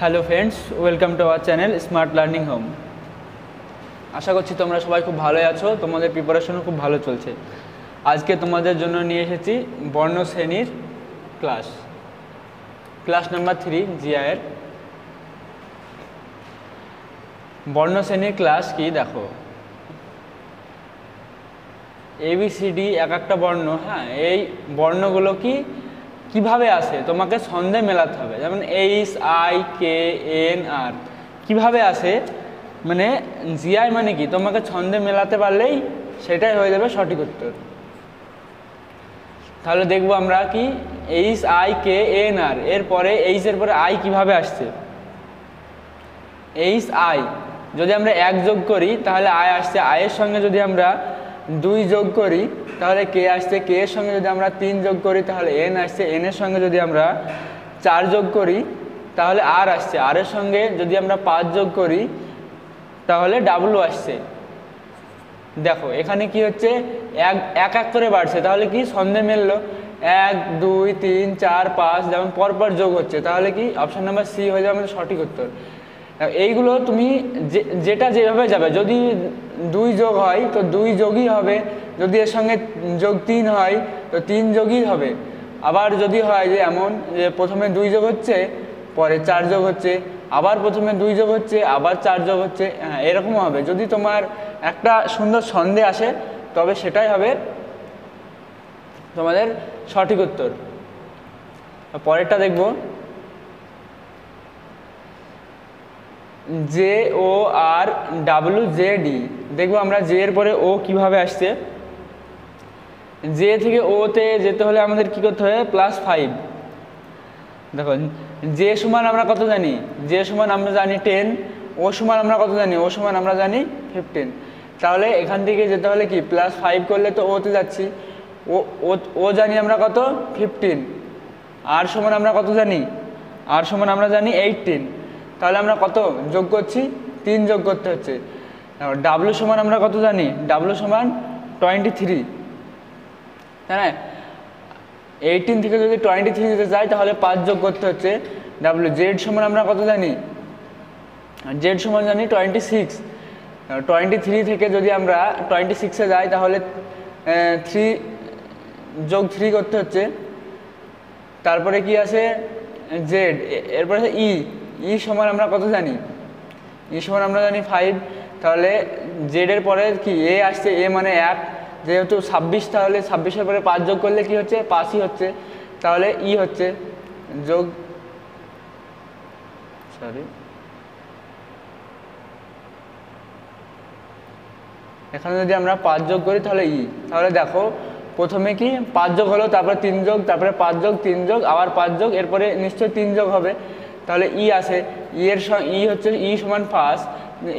Hello friends, welcome to our channel smart learning home. আশা করছি তোমরা সবাই খুব ভালোই আছো, তোমাদের প্রিপারেশনও খুব ভালো চলছে। আজকে তোমাদের জন্য নিয়ে এসেছি বর্ণ শ্রেণীর ক্লাস নাম্বার 3 জিআইয়ের বর্ণ শ্রেণীর ক্লাস কি দেখো। ABCD এক একটা বর্ণ, হ্যাঁ, এই বর্ণগুলো কিভাবে আসে তোমাকে ছন্দে মেলাতে হবে। যেমন HIKNR কিভাবে আসে, মানে জিআই মানে কি তোমাকে ছন্দে মেলাতে পারলেই সেটাই হয়ে যাবে সঠিক উত্তর। তাহলে দেখবো আমরা কি HIKNR এরপরে এর পরে আই কিভাবে আসছে। HI যদি আমরা 1 যোগ করি তাহলে আই আসছে, আয়ের সঙ্গে যদি আমরা 2 যোগ করি তাহলে কে আসছে, কে এর সঙ্গে যদি আমরা 3 যোগ করি তাহলে এন আসছে, এন এর সঙ্গে যদি আমরা 4 যোগ করি তাহলে আর আসছে, আর এর সঙ্গে যদি আমরা 5 যোগ করি তাহলে ডাব্লু আসছে। দেখো এখানে কি হচ্ছে, এক এক করে বাড়ছে, তাহলে কি ছন্দে মেললো 1 2 3 4 5 যেমন পরপর যোগ হচ্ছে, তাহলে কি অপশন নাম্বার সি হয়ে যাবে আমাদের সঠিক উত্তর। এইগুলো তুমি যেটা যেভাবে যাবে, যদি 2 যোগ হয় তো 2 যোগই হবে, যদি এর সঙ্গে যোগ 3 হয় তো 3 যোগই হবে। আবার যদি হয় যে এমন যে প্রথমে 2 যোগ হচ্ছে পরে 4 যোগ হচ্ছে, আবার প্রথমে 2 যোগ হচ্ছে আবার 4 যোগ হচ্ছে, হ্যাঁ এরকম হবে। যদি তোমার একটা সুন্দর ছন্দে আসে তবে সেটাই হবে তোমাদের সঠিক উত্তর। পরেরটা দেখব, JORWZD। দেখবো আমরা জে এর পরে ও কিভাবে আসছে। জে থেকে ওতে যেতে হলে আমাদের কি করতে হবে, +5। দেখো জে সমান আমরা কত জানি, জে সমান আমরা জানি 10, ও সমান আমরা কত জানি, ও সমান আমরা জানি 15। তাহলে এখান থেকে যেতে হলে কি +5 করলে তো ওতে যাচ্ছি, ও জানি আমরা কত 15, আর সমান আমরা কত জানি, আর সমান আমরা জানি 18। তাহলে আমরা কত যোগ করছি, 3 যোগ করতে হচ্ছে। ডাব্লু সমান আমরা কত জানি, ডাব্লু সমান 23, তাই না। 18 থেকে যদি 23 দিতে চাই তাহলে 5 যোগ করতে হচ্ছে। ডাব্লু জেড সমান আমরা কত জানি, জেড সমান জানি 26। 23 থেকে যদি আমরা 26-এ যাই তাহলে 3 যোগ 3 করতে হচ্ছে। তারপরে কি আছে জেড, এরপরে ই সমান আমরা কত জানি, ই সমান আমরা জানি 5। তাহলে জেড এর পরে কি এ আসছে, এ মানে 1, যেহেতু 26 তাহলে 26-এর পরে 5 যোগ করলে কি হচ্ছে 5ই হচ্ছে। তাহলে ই হচ্ছে যোগ, এখানে যদি আমরা 5 যোগ করি তাহলে তাহলে দেখো প্রথমে কি 5 যোগ হলো, তারপরে 3 যোগ, তারপরে 5 যোগ 3 যোগ আবার 5 যোগ, এরপরে নিশ্চয়ই 3 যোগ হবে। তাহলে আসে, এর হচ্ছে সমান 5,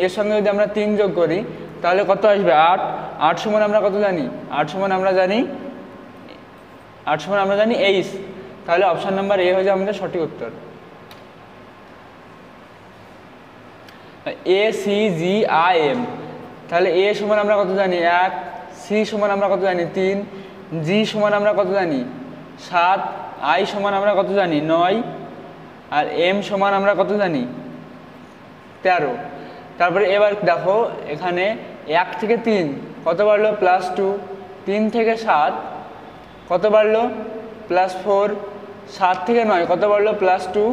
এর সঙ্গে যদি আমরা 3 যোগ করি তাহলে কত আসবে 8। 8 সমান আমরা কত জানি, 8 সমান আমরা জানি 8। তাহলে অপশন নাম্বার এ হয়ে যাবে আমাদের সঠিক উত্তর। ACGIM, তাহলে এ সমান আমরা কত জানি 1, সি সমান আমরা কত জানি 3, জি সমান আমরা কত জানি 7, আই সমান আমরা কত জানি 9, আর এম সমান আমরা কত জানি 13। তারপরে এবার দেখো এখানে 1 থেকে 3 কত বাড়লো +2, 3 থেকে 7 কত বাড়লো +4, 7 থেকে 9 কত বাড়লো +2,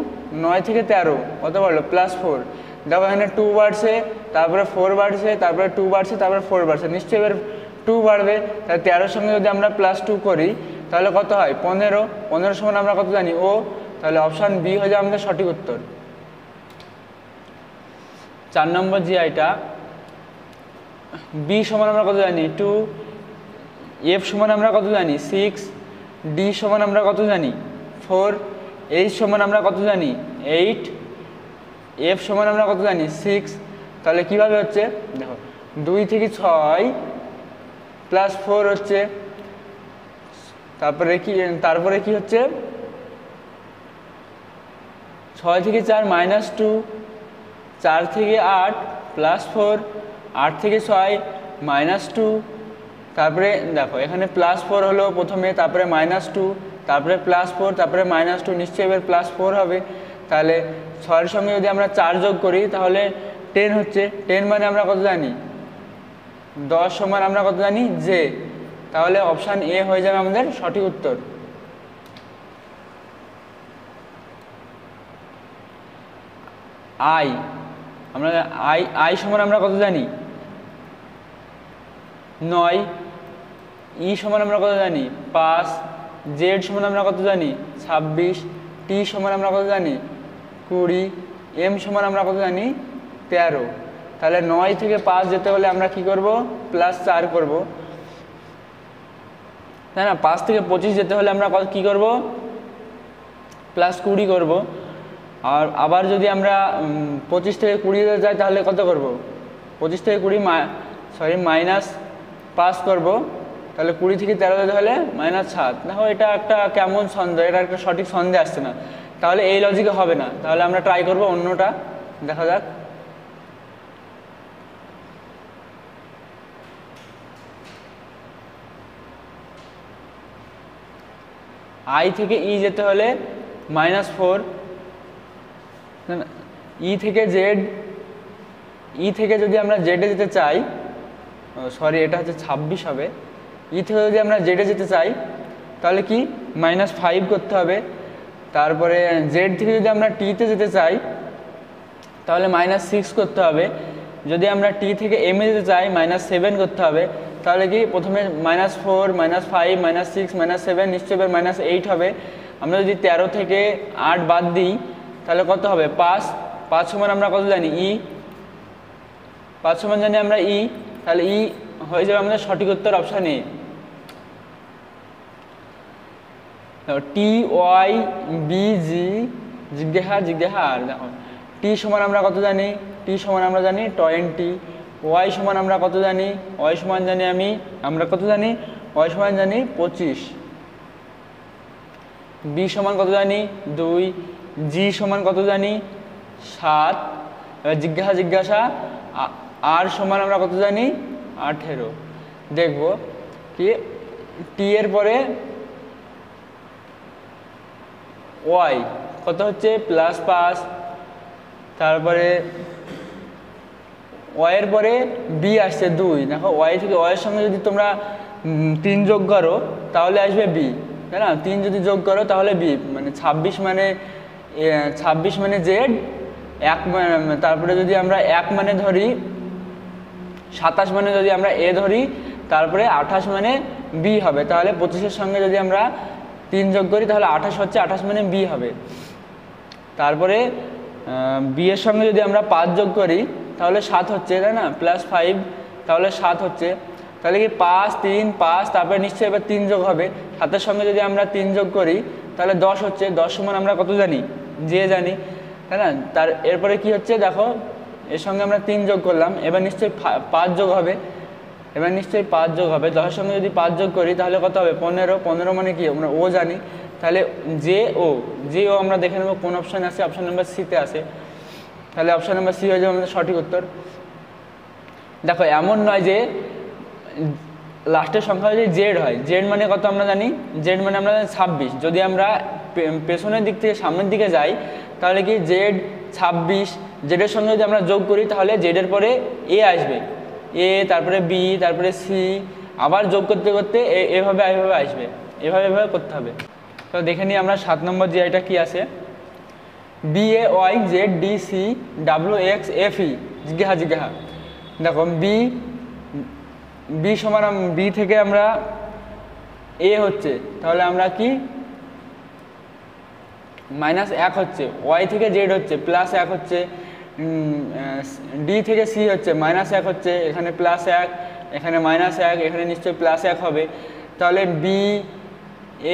9 থেকে 13 কত বাড়লো +4। দেখো এখানে 2 বাড়ছে, তারপরে 4 বাড়ছে, তারপরে 2 বাড়ছে, তারপরে 4 বাড়ছে, নিশ্চয়ই এবার 2 বাড়বে। তাহলে 13-এর সঙ্গে যদি আমরা +2 করি তাহলে কত হয় 15। 15 সমান আমরা কত জানি ও, তাহলে অপশান বি হয়ে যাবে আমাদের সঠিক উত্তর। 4 নম্বর জিআইটা, বি সমান আমরা কত জানি 2, এফ সমান আমরা কত জানি 6, ডি সমান আমরা কত জানি 4, এইচ সমান আমরা কত জানি 8, এফ সমান আমরা কত জানি 6। তাহলে কিভাবে হচ্ছে দেখো 2 থেকে 6 +4 হচ্ছে, তারপরে কি হচ্ছে 6 থেকে 4 -2, 4 থেকে 8 +4, 8 থেকে 6 -2, তারপরে দেখো এখানে +4 হলো প্রথমে, তারপরে -2, তারপরে +4, তারপরে -2, নিশ্চয়ই এবার +4 হবে। তাহলে 6-এর সঙ্গে যদি আমরা 4 যোগ করি তাহলে 10 হচ্ছে। 10 মানে আমরা কত জানি? 10 সমান আমরা কত জানি? জে। তাহলে অপশান এ হয়ে যাবে আমাদের সঠিক উত্তর। আই, আমরা আই সমান আমরা কত জানি? 9। ই সমান আমরা কত জানি? 5। জেড সমান আমরা কত জানি? 26। টি সমান আমরা কত জানি? 20। এম সমান আমরা কত জানি? 13। তাহলে 9 থেকে 5 যেতে হলে আমরা কি করব? +4 করব, তাই না? 5 থেকে 25 যেতে হলে আমরা কি করব? +20 করব। আর আবার যদি আমরা 25 থেকে 20 যাই তাহলে কত করব? 25 থেকে 20 -5 করব। তাহলে 20 থেকে 13 যেতে হলে -7। দেখো এটা একটা কেমন ছন্দ, এটা একটা সঠিক ছন্দে আসছে না, তাহলে এই লজিকে হবে না। তাহলে আমরা ট্রাই করব অন্যটা, দেখা যাক। আই থেকে ই যেতে হলে -4, ই থেকে জেড, ই থেকে যদি আমরা জেডে যেতে চাই, সরি এটা হচ্ছে 26 হবে। ই থেকে যদি আমরা জেডে যেতে চাই তাহলে কি -5 করতে হবে। তারপরে জেড থেকে যদি আমরা টিতে যেতে চাই তাহলে -6 করতে হবে। যদি আমরা টি থেকে এম এ যেতে চাই -7 করতে হবে। তাহলে কি প্রথমে -4, -5, -6, -7, নিশ্চয়ই এবার -8 হবে। আমরা যদি 13 থেকে 8 বাদ দিই তাহলে কত হবে? 5। 5 সমান আমরা কত জানি? ই। 5 সমান জানি আমরা ই, তাহলে ই হয়ে যাবে আমাদের সঠিক উত্তর option A. T Y B G জিজ্ঞাসা আর দেখো টি সমান আমরা কত জানি? টি সমান আমরা জানি 20। ওয়াই সমান আমরা কত জানি? ওয়াই সমান জানি আমরা কত জানি? ওয়াই সমান জানি 25। বি সমান কত জানি? 2। জি সমান কত জানি? 7। এবার জিজ্ঞাসা আর সমান আমরা কত জানি? 18। দেখব কি টি এর পরে ওয়াই কত হচ্ছে? +5। তারপরে ওয়াইয়ের পরে বি আসছে 2। দেখো ওয়াই থেকে ওয়াইয়ের সঙ্গে যদি তোমরা 3 যোগ করো তাহলে আসবে বি, তাই না? 3 যদি যোগ করো তাহলে বি, মানে 26 মানে জেড। তারপরে যদি আমরা 1 মানে ধরি, 27 মানে যদি আমরা এ ধরি, তারপরে 28 মানে বি হবে। তাহলে 25-এর সঙ্গে যদি আমরা 3 যোগ করি তাহলে 28 হচ্ছে, 28 মানে বি হবে। তারপরে বি এর সঙ্গে যদি আমরা 5 যোগ করি তাহলে 7 হচ্ছে, তাই না? +5, তাহলে 7 হচ্ছে। তাহলে কি 5, 3, 5, তারপরে নিশ্চয়ই এবার 3 যোগ হবে। 7-এর সঙ্গে যদি আমরা 3 যোগ করি তাহলে 10 হচ্ছে। 10 সমান আমরা কত জানি? যে জানি, তাই না? এরপরে কি হচ্ছে দেখো, এর সঙ্গে আমরা 3 যোগ করলাম, এবার নিশ্চয়ই 5 যোগ হবে। 10-এর সঙ্গে যদি 5 যোগ করি তাহলে কত হবে? 15। 15 মানে কি? আমরা ও জানি, তাহলে যে ও আমরা দেখে নেব কোন অপশানে আছে। অপশান নাম্বার সিতে আছে, তাহলে অপশান নাম্বার সি হয়ে যাবে আমাদের সঠিক উত্তর। দেখো এমন নয় যে লাস্টের সংখ্যা যদি জেড হয়, জেড মানে কত আমরা জানি? জেড মানে আমরা জানি 26। যদি আমরা পেছনের দিক থেকে সামনের দিকে যাই তাহলে কি জেড 26, জেডের সঙ্গে যদি আমরা যোগ করি তাহলে জেডের পরে এ আসবে, এ, তারপরে বি, তারপরে সি, আবার যোগ করতে করতে এভাবে আসবে, এভাবে করতে হবে। তো দেখে নিই আমরা 7 নম্বর যে এটা কি আছে। B A Y Z D C W X F E জিজ্ঞাসা। দেখো বি সমান বি থেকে আমরা এ হচ্ছে, তাহলে আমরা কি -1 হচ্ছে। ওয়াই থেকে জেড হচ্ছে, +1 হচ্ছে। ডি থেকে সি হচ্ছে, -1 হচ্ছে। এখানে +1, এখানে -1, এখানে নিশ্চয়ই +1 হবে। তাহলে বি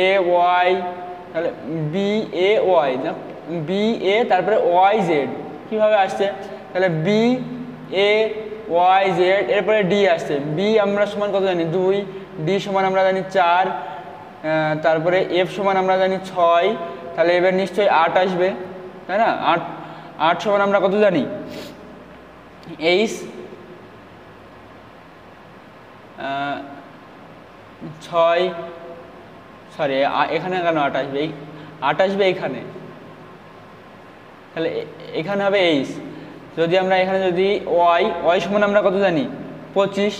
এ ওয়াই, তাহলে বি এ ওয়াই না, বি এ তারপরে ওয়াই জেড কীভাবে আসছে? তাহলে বি এ ওয়াই জেড, এরপরে ডি আসছে। বি আমরা সমান কত জানি? 2। ডি সমান আমরা জানি 4। তারপরে এফ সমান আমরা জানি 6। তাহলে এবার নিশ্চয়ই 8 আসবে, তাই না? 8 সমান আমরা কত জানি? এইচ 6, সরি এখানে কেন 8 আসবে? 8 আসবে এখানে, তাহলে এখানে হবে এইচ। যদি আমরা এখানে যদি ওয়াই, ওয়াই সমান আমরা কত জানি 25,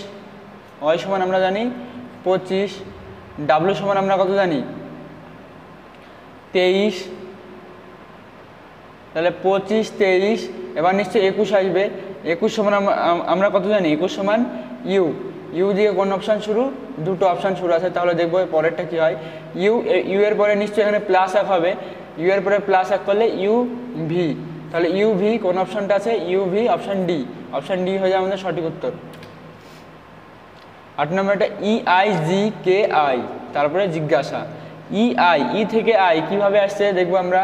ওয়াই সমান আমরা জানি 25, ডাব্লু সমান আমরা কত জানি 23, তাহলে 25 23, এবার নিশ্চয়ই 21 আসবে। 21 সমান আমরা কত জানি 21 সমান ইউ, ইউ দিয়ে কোন অপশান শুরু, দুটো অপশান শুরু আছে, তাহলে দেখবো পরেরটা কি হয়। ইউ এর পরে নিশ্চয়ই এখানে প্লাস 1 হবে, ইউ এর পরে প্লাস 1 করলে ইউ ভি, তাহলে ইউ ভি কোন অপশানটা আছে U V, option D, option D হয়ে যায় আমাদের সঠিক উত্তর। 8 নম্বরটা EIGKI, তারপরে জিজ্ঞাসা। ই থেকে আই কিভাবে আসছে দেখবো আমরা।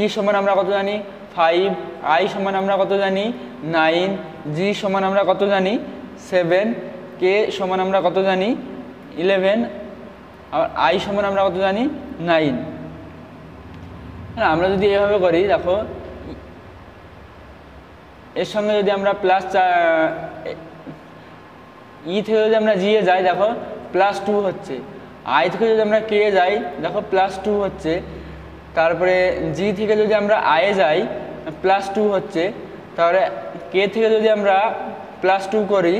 ই সমান আমরা কত জানি 5, আই সমান আমরা কত জানি 9, জি সমান আমরা কত জানি 7, কে সমান আমরা কত জানি 11, আর আই সমান আমরা কত জানি 9। হ্যাঁ, আমরা যদি এভাবে করি দেখো, এর সঙ্গে যদি আমরা প্লাস ই থেকে যদি আমরা জি এ যাই দেখো +2 হচ্ছে, আই থেকে যদি আমরা কে যাই দেখো +2 হচ্ছে, তারপরে জি থেকে যদি আমরা আয়ে যাই +2 হচ্ছে, তাহলে কে থেকে যদি আমরা +2 করি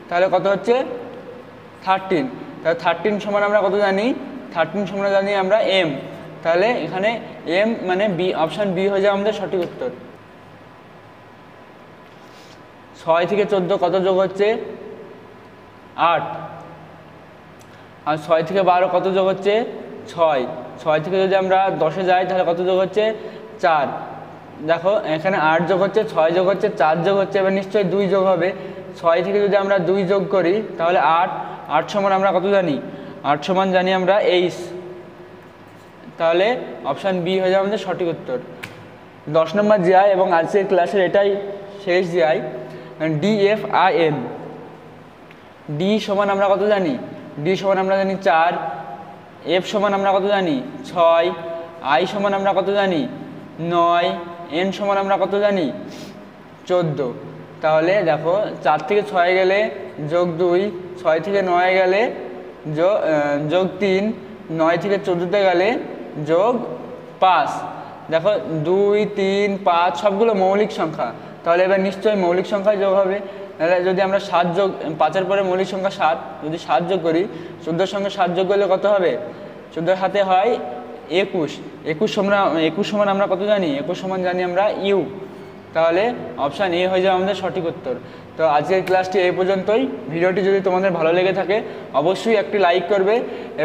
তাহলে কত হচ্ছে 13, তাহলে 13 সমান আমরা কত জানি 13 সমান জানি আমরা এম, তাহলে এখানে এম মানে বি, অপশান বি হয়ে যায় আমাদের সঠিক উত্তর। 6 থেকে 14 কত যোগ হচ্ছে 8, আর 6 থেকে 12 কত যোগ হচ্ছে 6, 6 থেকে যদি আমরা 10-এ যাই তাহলে কত যোগ হচ্ছে 4, দেখো এখানে 8 যোগ হচ্ছে 6 যোগ হচ্ছে 4 যোগ হচ্ছে, এবার নিশ্চয়ই 2 যোগ হবে। 6 থেকে যদি আমরা 2 যোগ করি তাহলে 8 সমান আমরা কত জানি 8 সমান জানি আমরা 8, তাহলে অপশান বি হয়ে যায় আমাদের সঠিক উত্তর। 10 নম্বর জিআই এবং আজকের ক্লাসের এটাই শেষ জিআই। DFIN, ডি সমান আমরা কত জানি ডি সমান আমরা জানি 4, এফ সমান আমরা কত জানি 6, আই সমান আমরা কত জানি 9, এন সমান আমরা কত জানি 14, তাহলে দেখো 4 থেকে 6 গেলে যোগ 2, 6 থেকে 9 গেলে যোগ 3, 9 থেকে 14-তে গেলে যোগ 5, দেখো 2 3 5 সবগুলো মৌলিক সংখ্যা, তাহলে এবার নিশ্চয়ই মৌলিক সংখ্যায় যোগ হবে। তাহলে যদি আমরা 7 যোগ 5-এর পরে মৌলিক সংখ্যা 7, যদি 7 যোগ করি 14-এর সঙ্গে 7 যোগ করলে কত হবে 14-এর সাথে হয় 21, 21 সমান আমরা কত জানি 21 সমান জানি আমরা ইউ, তাহলে অপশান এ হয়ে যাবে আমাদের সঠিক উত্তর। তো আজকের ক্লাসটি এই পর্যন্তই। ভিডিওটি যদি তোমাদের ভালো লেগে থাকে অবশ্যই একটি লাইক করবে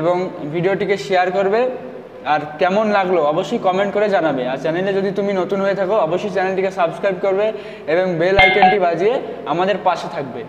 এবং ভিডিওটিকে শেয়ার করবে, আর কেমন লাগলো অবশ্যই কমেন্ট করে জানাবে। আর চ্যানেলে যদি তুমি নতুন হয়ে থাকো অবশ্যই চ্যানেলটিকে সাবস্ক্রাইব করবে এবং বেল আইকনটি বাজিয়ে আমাদের পাশে থাকবে।